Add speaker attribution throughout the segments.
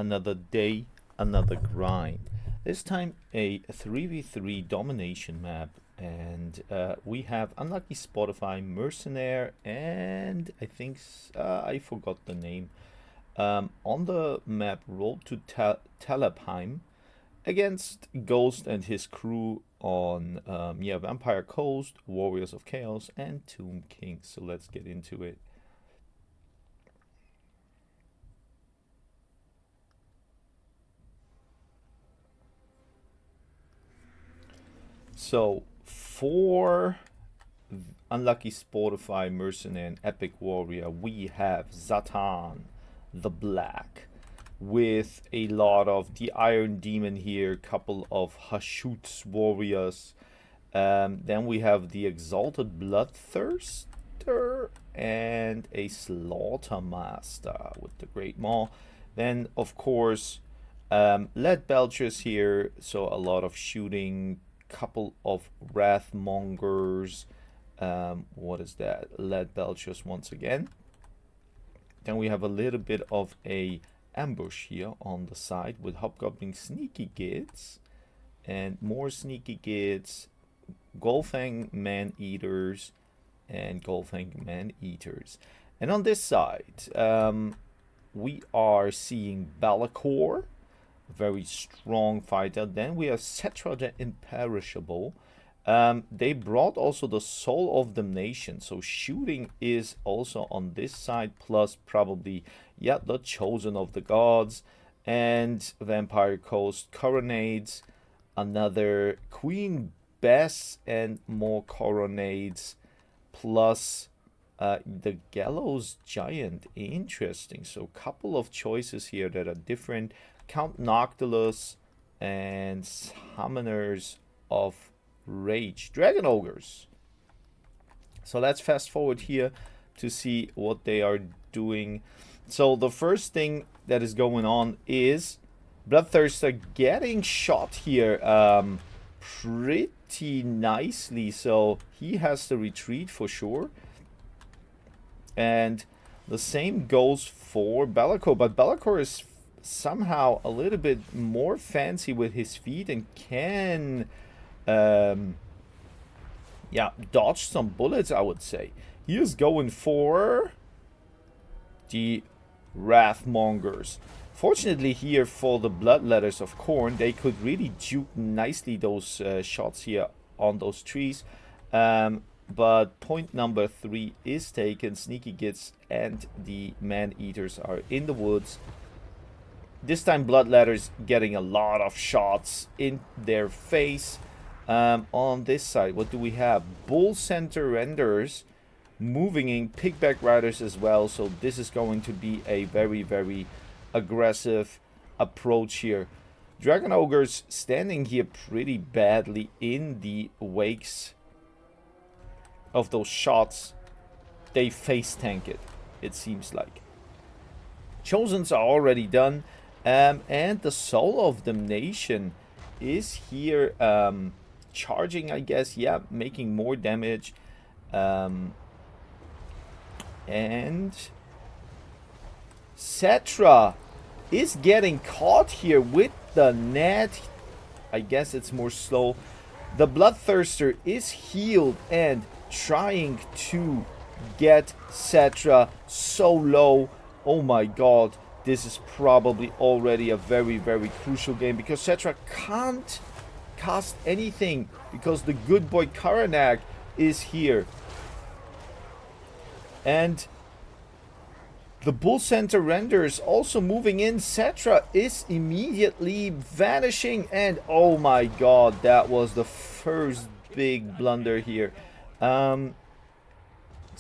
Speaker 1: Another day, another grind. This time a 3v3 domination map, and we have Unlucky Spotify, Mercenaire, and I think I forgot the name. On the map, Road to Talabheim against Ghost and his crew on Vampire Coast, Warriors of Chaos, and Tomb King. So let's get into it. So for Unlucky Spotify, Mercenary, and Epic Warrior, we have Zatan the Black with a lot of the Iron Demon here, couple of Hashut's Warriors. Then we have the Exalted Bloodthirster and a Slaughter Master with the Great Maw. Then, of course, Lead Belchers here, so a lot of shooting, couple of Wrathmongers. What is that? Lead Belchers once again. Then we have a little bit of a ambush here on the side with Hobgoblin Sneaky Gids and more Sneaky Gids, Golfang Man-Eaters, and Golfang Man-Eaters. And on this side, we are seeing Balakor, very strong fighter. Then we have Cetra the Imperishable. They brought also the Soul of Domination, so shooting is also on this side, plus probably the Chosen of the Gods and Vampire Coast Coronades, another Queen Bess and more Coronades, plus the Gallows Giant. Interesting. So couple of choices here that are different. Count Noctilus and Summoners of Rage, Dragon Ogres. So let's fast forward here to see what they are doing. So the first thing that is going on is Bloodthirster getting shot here pretty nicely. So he has to retreat for sure. And the same goes for Balakor, but Balakor is somehow a little bit more fancy with his feet and can dodge some bullets, I would say. He is going for the Wrathmongers. Fortunately here for the Bloodletters of Khorne, they could really juke nicely those shots here on those trees. But point number 3 is taken. Sneaky Gids and the Man-Eaters are in the woods. This time Bloodletters getting a lot of shots in their face. On this side, what do we have? Bull Center Renders moving in, Pigback Riders as well. So this is going to be a very, very aggressive approach here. Dragon Ogres standing here pretty badly in the wakes of those shots. They face tank it, it seems like. Chosens are already done. And the Soul of Domination is here charging, I guess. Making more damage. And Cetra is getting caught here with the net. I guess it's more slow. The Bloodthirster is healed and trying to get Cetra so low. Oh my god. This is probably already a very, very crucial game because Cetra can't cast anything because the good boy Karanak is here. And the Bull Center Renders also moving in. Cetra is immediately vanishing, and oh my god, that was the first big blunder here. So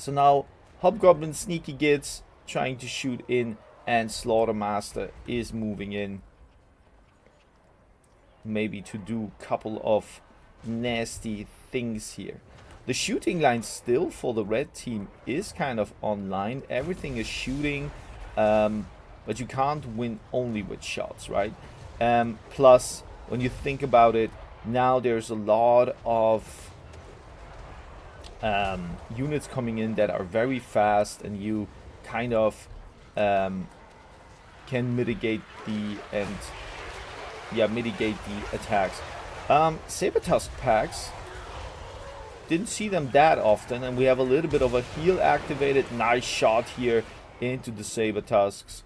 Speaker 1: now Hobgoblin Sneaky Gids trying to shoot in, and Slaughtermaster is moving in, maybe to do a couple of nasty things here. The shooting line still for the red team is kind of online. Everything is shooting, but you can't win only with shots, right? Plus, when you think about it, now there's a lot of units coming in that are very fast, and you kind of can mitigate the attacks. Saber-Tusk packs, didn't see them that often, and we have a little bit of a heal activated. Nice shot here into the Saber-Tusks.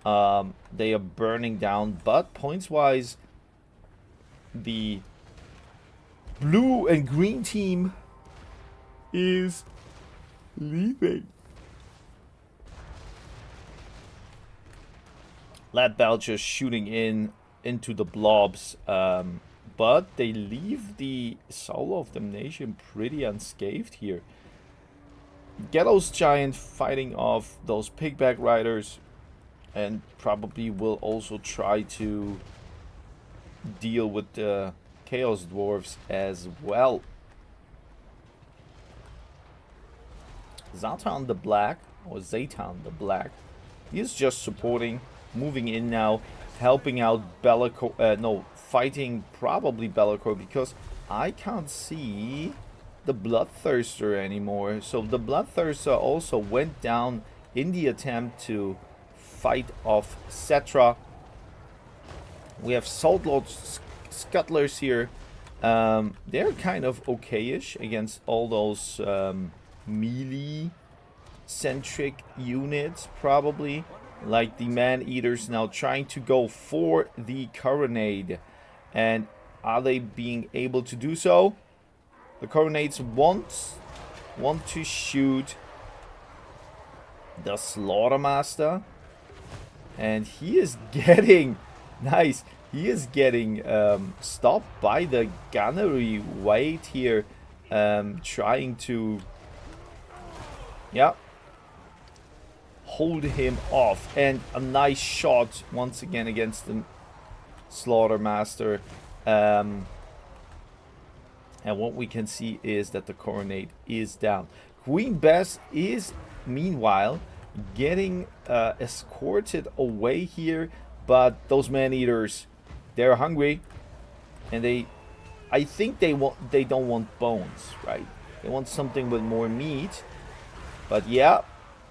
Speaker 1: They are burning down, but points-wise, the blue and green team is leaving. Lad Belcher shooting into the blobs, but they leave the Soul of Domination pretty unscathed here. Gallows Giant fighting off those pigback riders, and probably will also try to deal with the Chaos Dwarves as well. Zatan the Black, or Zatan the Black, he is just supporting, moving in now, helping out Be'lakor, fighting probably Be'lakor, because I can't see the Bloodthirster anymore. So the Bloodthirster also went down in the attempt to fight off Cetra. We have Saltlord Scuttlers here. They're kind of okay-ish against all those melee-centric units, probably. Like the Man-Eaters now trying to go for the Coronade. And are they being able to do so? The Coronades want to shoot the Slaughtermaster. And he is getting... Nice. He is getting stopped by the gunnery weight here. Trying to... Yeah. Hold him off. And a nice shot once again against the Slaughtermaster. And what we can see is that the Coronade is down. Queen Bess is, meanwhile, getting escorted away here. But those Man-Eaters, they're hungry. And I think they don't want bones, right? They want something with more meat. But yeah,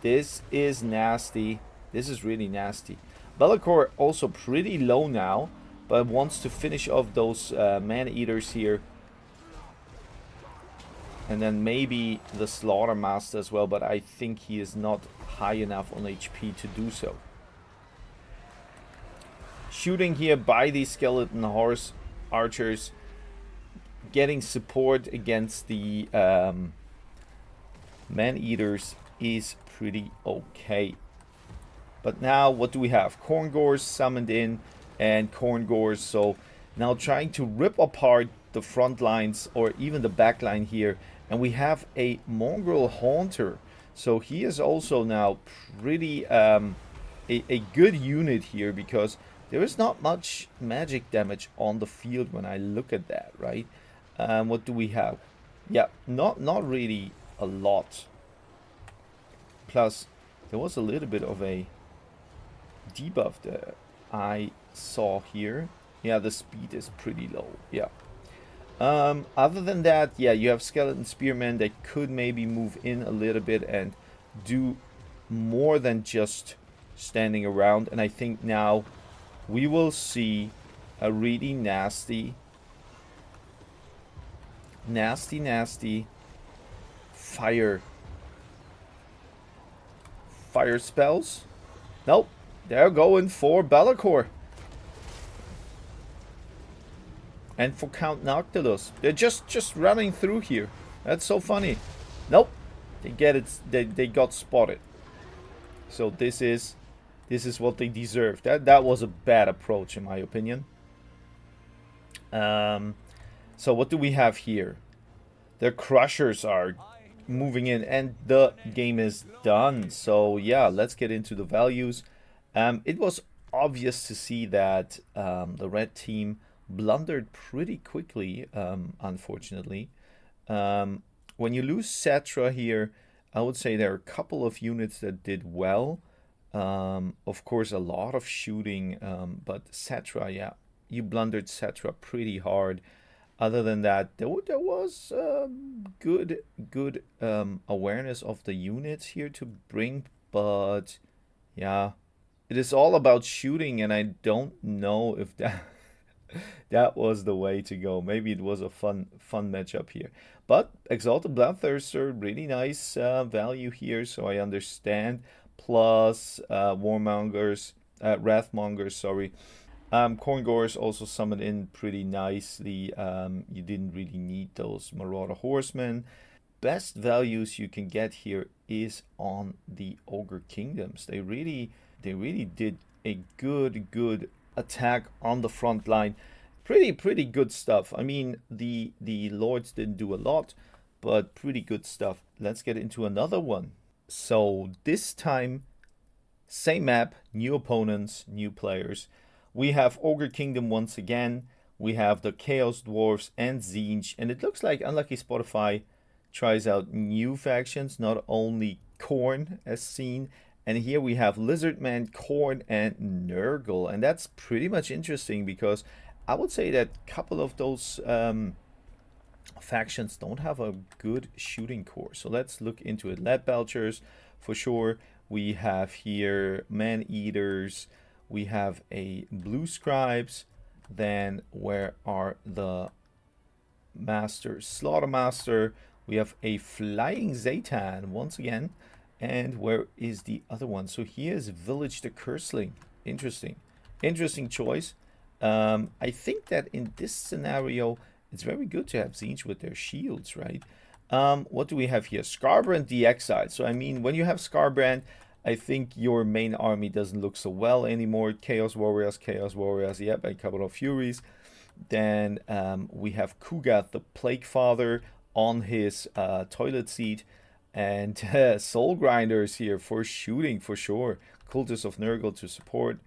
Speaker 1: this is nasty. This is really nasty. Be'lakor also pretty low now, but wants to finish off those Man-Eaters here. And then maybe the Slaughtermaster as well, but I think he is not high enough on HP to do so. Shooting here by the Skeleton Horse Archers. Getting support against the Man-Eaters is pretty okay. But now, what do we have? Khorngors summoned in, and Khorngors, so now trying to rip apart the front lines, or even the back line here. And we have a Mongrel Haunter. So he is also now pretty a good unit here, because there is not much magic damage on the field when I look at that, right? What do we have? Yeah, not really a lot. Plus, there was a little bit of a debuff that I saw here. Yeah, the speed is pretty low. Yeah. Other than that, yeah, you have Skeleton Spearmen that could maybe move in a little bit and do more than just standing around. And I think now we will see a really nasty fire spells. Nope, they're going for Be'lakor. And for Count Noctilus. They're just running through here. That's so funny. Nope. They get it. They got spotted. So this is what they deserve. That was a bad approach in my opinion. So what do we have here? The Crushers are moving in and the game is done. So yeah, let's get into the values. It was obvious to see that the red team blundered pretty quickly, unfortunately. When you lose Cetra here, I would say there are a couple of units that did well. Of course, a lot of shooting, but Cetra, yeah, you blundered Cetra pretty hard. Other than that, there was good awareness of the units here to bring, but yeah, it is all about shooting, and I don't know if that that was the way to go. Maybe it was a fun matchup here. But Exalted Bloodthirster, really nice value here, so I understand. Plus Warmongers, Wrathmongers, sorry. Corngores also summoned in pretty nicely. You didn't really need those Marauder Horsemen. Best values you can get here is on the Ogre Kingdoms. They really did a good attack on the front line. Pretty good stuff. I mean, the lords didn't do a lot, but pretty good stuff. Let's get into another one. So this time, same map, new opponents, new players. We have Ogre Kingdom once again. We have the Chaos Dwarfs and Tzeentch, and it looks like Unlucky Spotify tries out new factions, not only Khorne as seen. And here we have Lizardman, Khorne, and Nurgle, and that's pretty much interesting because I would say that a couple of those factions don't have a good shooting core. So let's look into it. Lead Belchers, for sure. We have here Man-Eaters. We have a Blue Scribes. Then where are the Masters? Slaughtermaster. We have a Flying Zatan once again. And where is the other one? So here's Village the Curseling. Interesting choice. I think that in this scenario, it's very good to have Tzeentch with their shields, right? What do we have here? Skarbrand the Exiled. So, I mean, when you have Skarbrand, I think your main army doesn't look so well anymore. Chaos Warriors, yep, a couple of Furies. Then we have Kugath the Plague Father on his toilet seat. And Soul Grinders here for shooting, for sure. Cultists of Nurgle to support.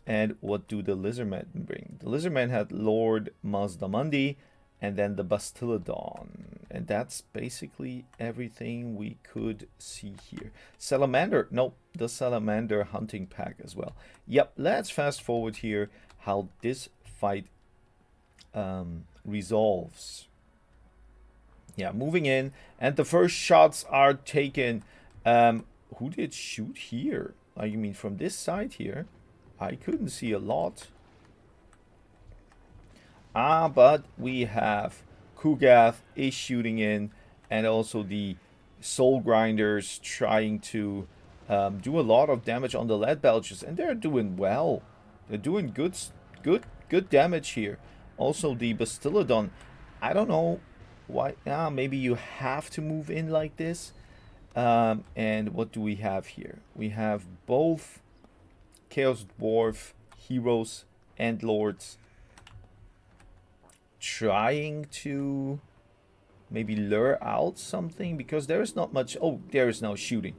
Speaker 1: And what do the Lizardmen bring? The Lizardmen had Lord Mazdamundi and then the Bastiladon. And that's basically everything we could see here. Salamander. Nope, the Salamander hunting pack as well. Yep, let's fast forward here how this fight resolves. Yeah, moving in, and the first shots are taken. Who did shoot here? I mean, from this side here, I couldn't see a lot. But we have Kugath is shooting in, and also the Soul Grinders trying to do a lot of damage on the Lead Belchers, and they're doing well. They're doing good damage here. Also, the Bastiladon, I don't know why. Maybe you have to move in like this. And what do we have here? We have both Chaos Dwarf heroes and lords trying to maybe lure out something, because there is not much. Oh, there is no shooting.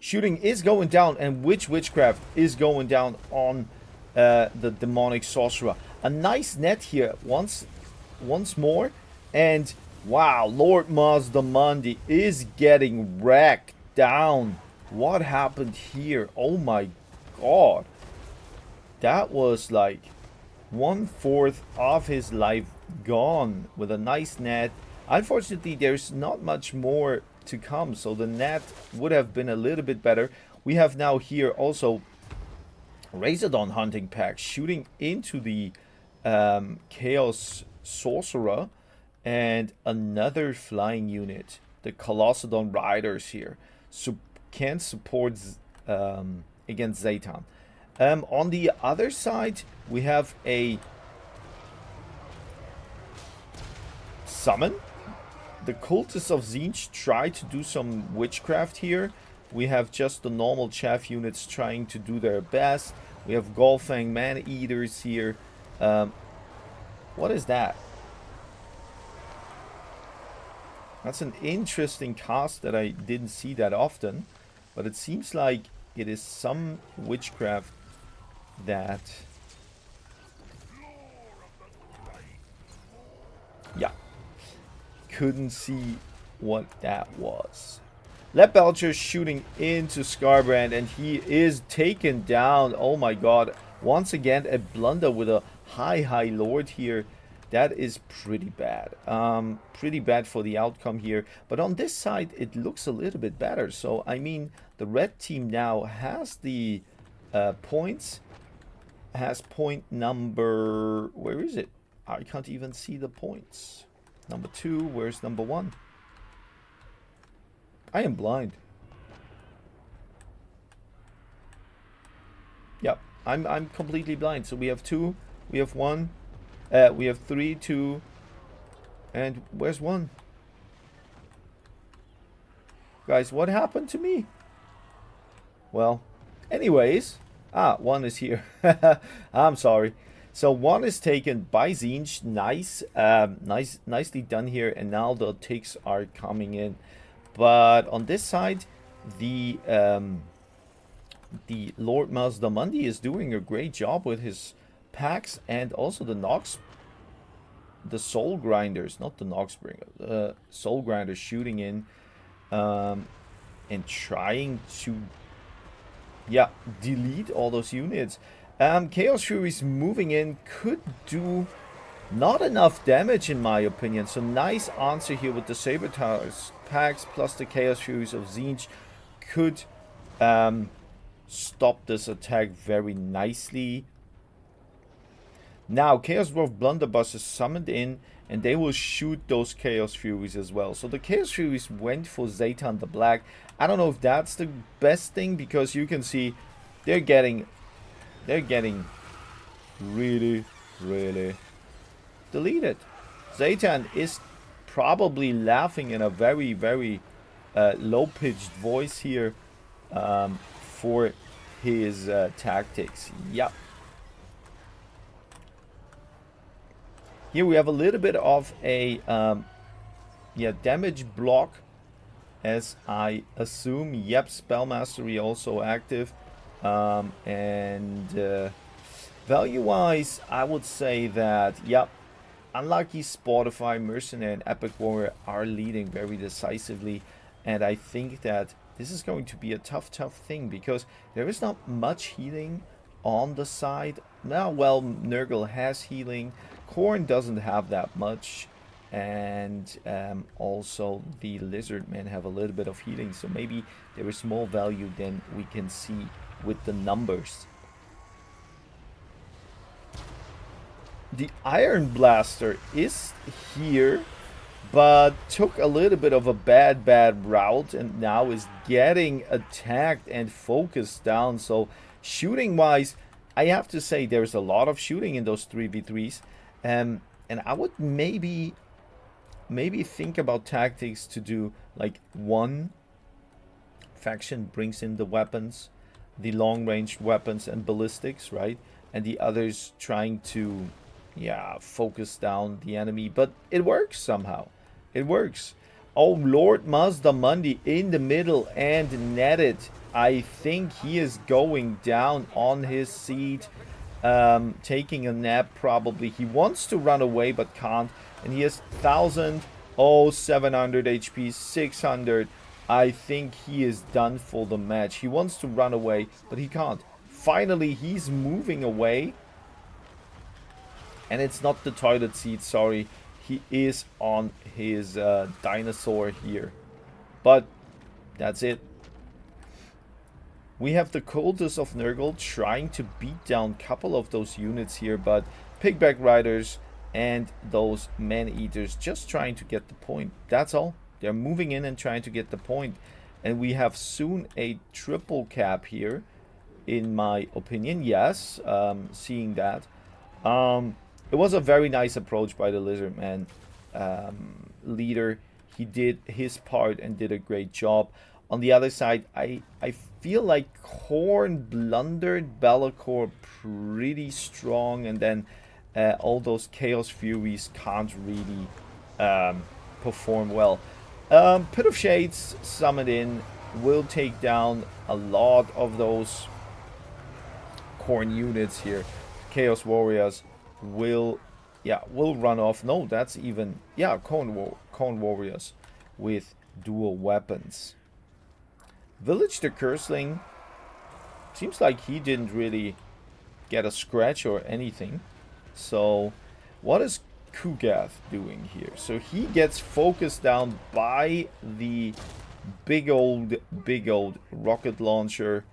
Speaker 1: Shooting is going down, and witchcraft is going down on the demonic sorcerer. A nice net here once more, and wow, Lord Mazdamundi is getting wrecked down. What happened here? Oh my god. That was like 1/4 of his life gone with a nice net. Unfortunately, there's not much more to come, so the net would have been a little bit better. We have now here also Razordon hunting pack shooting into the Chaos Sorcerer, and another flying unit, the Colossadon Riders here, can support against Zatan. On the other side, we have a summon. The Cultists of Tzeentch try to do some witchcraft here. We have just the normal chaff units trying to do their best. We have Golfang Man-Eaters here. What is that? That's an interesting cast that I didn't see that often. But it seems like it is some witchcraft that... yeah. Couldn't see what that was. Lead Belcher shooting into Skarbrand, and he is taken down. Oh my god. Once again, a blunder with a high lord here. That is pretty bad. Pretty bad for the outcome here. But on this side, it looks a little bit better. So, I mean, the red team now has the points. Has point number... Where is it? I can't even see the points. Number 2. Where's number 1? I am blind. Yep, I'm completely blind. So we have 2, we have 1, we have 3, 2, and where's 1? Guys, what happened to me? Well, anyways, 1 is here. I'm sorry. So 1 is taken by Tzeentch. Nice, nicely done here. And now the ticks are coming in. But on this side, the Lord Mazdamundi is doing a great job with his packs, and also the Soul Grinders, not the Noxbringer, Soul Grinders shooting in and trying to, yeah, delete all those units. Chaos Furies moving in could do not enough damage in my opinion. So nice answer here with the Saber Towers packs plus the Chaos Furies of Tzeentch could stop this attack very nicely. Now Chaos Dwarf Blunderbuss is summoned in, and they will shoot those Chaos Furies as well. So the Chaos Furies went for Zatan the Black. I don't know if that's the best thing, because you can see they're getting really deleted. Zatan is probably laughing in a very low-pitched voice here for his tactics. Yep. Here we have a little bit of a damage block, as I assume. Yep, Spell Mastery also active. And value-wise, I would say that, yep, Unlucky, Spotify, Mercenary, and Epic Warrior are leading very decisively. And I think that this is going to be a tough thing, because there is not much healing on the side. Now, well, Nurgle has healing. Khorne doesn't have that much. And also the Lizardmen have a little bit of healing. So maybe there is more value than we can see with the numbers. The Iron Blaster is here, but took a little bit of a bad route, and now is getting attacked and focused down. So shooting wise, I have to say there's a lot of shooting in those 3v3s, and I would maybe think about tactics to do like one faction brings in the weapons, the long range weapons and ballistics, right, and the others trying to focus down the enemy. But it works somehow. It works. Oh, Lord Mazdamundi in the middle and netted. I think he is going down on his seat, taking a nap probably. He wants to run away but can't. And he has 1,000, 700 HP, 600. I think he is done for the match. He wants to run away, but he can't. Finally, he's moving away. And it's not the toilet seat, sorry. He is on his dinosaur here. But that's it. We have the Cultists of Nurgle trying to beat down a couple of those units here, but Pigback Riders and those Man-Eaters just trying to get the point. That's all. They're moving in and trying to get the point. And we have soon a triple cap here, in my opinion. Yes, seeing that. It was a very nice approach by the Lizardman leader. He did his part and did a great job. On the other side, I feel like Khorne blundered Be'lakor pretty strong, and then all those Chaos Furies can't really perform well. Pit of Shades summoned in will take down a lot of those Khorne units here. Chaos Warriors will run off. No, that's even Khorne Warriors with dual weapons. Village the Curseling seems like he didn't really get a scratch or anything. So what is Kugath doing here? So he gets focused down by the big old rocket launcher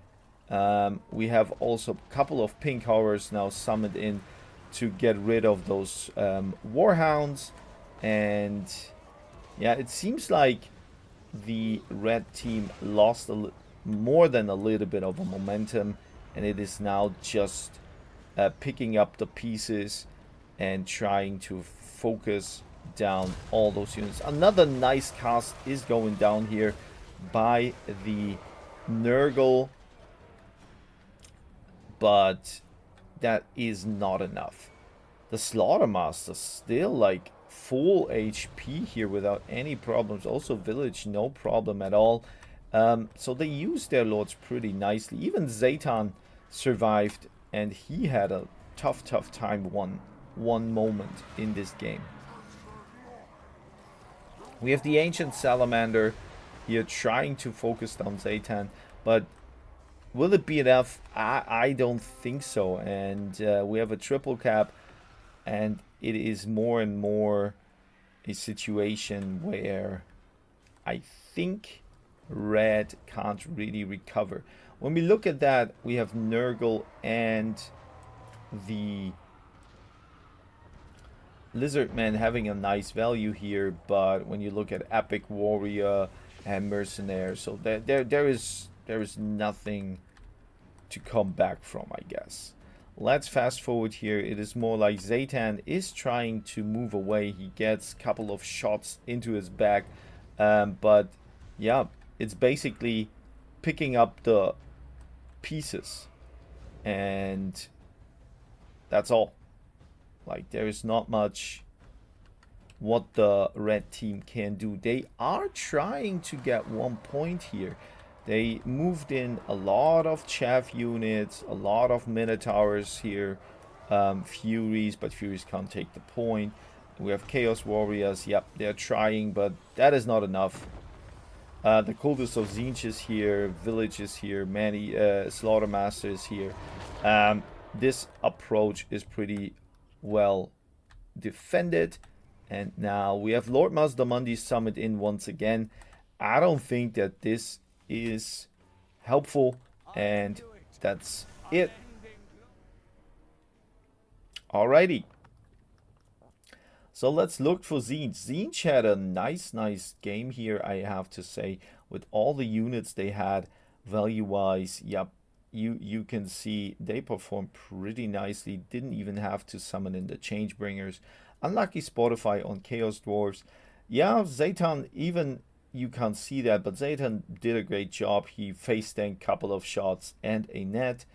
Speaker 1: We have also a couple of pink horrors now summoned in to get rid of those warhounds. And yeah, it seems like the red team lost more than a little bit of a momentum, and it is now just picking up the pieces and trying to focus down all those units. Another nice cast is going down here by the Nurgle, but that is not enough. The Slaughtermaster still like full HP here without any problems. Also Village, no problem at all. So they used their lords pretty nicely. Even Zaytan survived, and he had a tough time one moment in this game. We have the Ancient Salamander here trying to focus down Zaytan, but will it be enough? I don't think so. And we have a triple cap, and it is more and more a situation where I think red can't really recover. When we look at that, we have Nurgle and the Lizardman having a nice value here, but when you look at Epic Warrior and Mercenaire, so there is nothing to come back from, I guess. Let's fast forward here. It is more like Zaytan is trying to move away. He gets a couple of shots into his back, but yeah, it's basically picking up the pieces, and that's all. Like, there is not much what the red team can do. They are trying to get 1 point here. They moved in a lot of chaff units, a lot of Minotaurs here, Furies, but Furies can't take the point. We have Chaos Warriors. Yep, they're trying, but that is not enough. The Cultus of Tzeentch is here, Village is here, many Slaughtermaster is here. This approach is pretty well defended. And now we have Lord Mazdamundi summoned in once again. I don't think that this is helpful, and that's it. Alrighty. So let's look for Tzeentch. Tzeentch had a nice game here, I have to say, with all the units they had value-wise. Yep, you can see they performed pretty nicely. Didn't even have to summon in the Changebringers. Unlucky Spotify on Chaos Dwarves. Yeah, Zaytan, even you can't see that, but Zaytan did a great job. He face tanked a couple of shots and a net.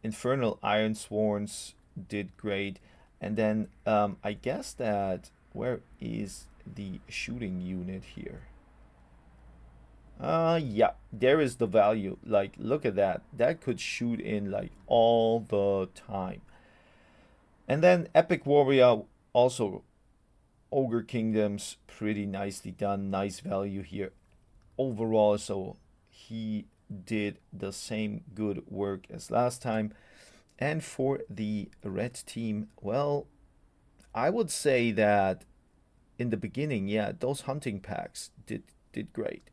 Speaker 1: Infernal Iron Sworns did great. And then I guess that, where is the shooting unit here? Yeah, there is the value. Like, look at that. That could shoot in like all the time. And then Epic Warrior, also Ogre Kingdoms, pretty nicely done. Nice value here overall. So he did the same good work as last time. And for the red team, well, I would say that in the beginning, yeah, those hunting packs did great.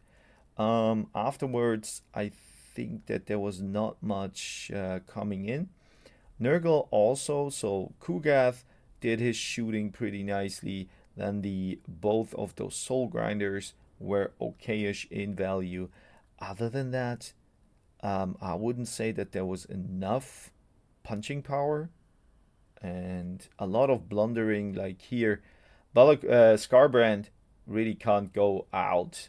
Speaker 1: Afterwards, I think that there was not much coming in. Nurgle also, so Kugath did his shooting pretty nicely. Then both of those soul grinders were okayish in value. Other than that, I wouldn't say that there was enough punching power, and a lot of blundering. Like here, Scarbrand really can't go out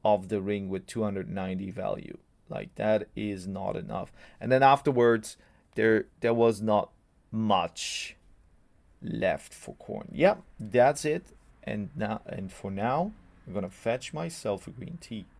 Speaker 1: of the ring with 290 value. Like, that is not enough. And then afterwards, there was not much left for Khorne. Yep, that's it. And for now, I'm gonna fetch myself a green tea.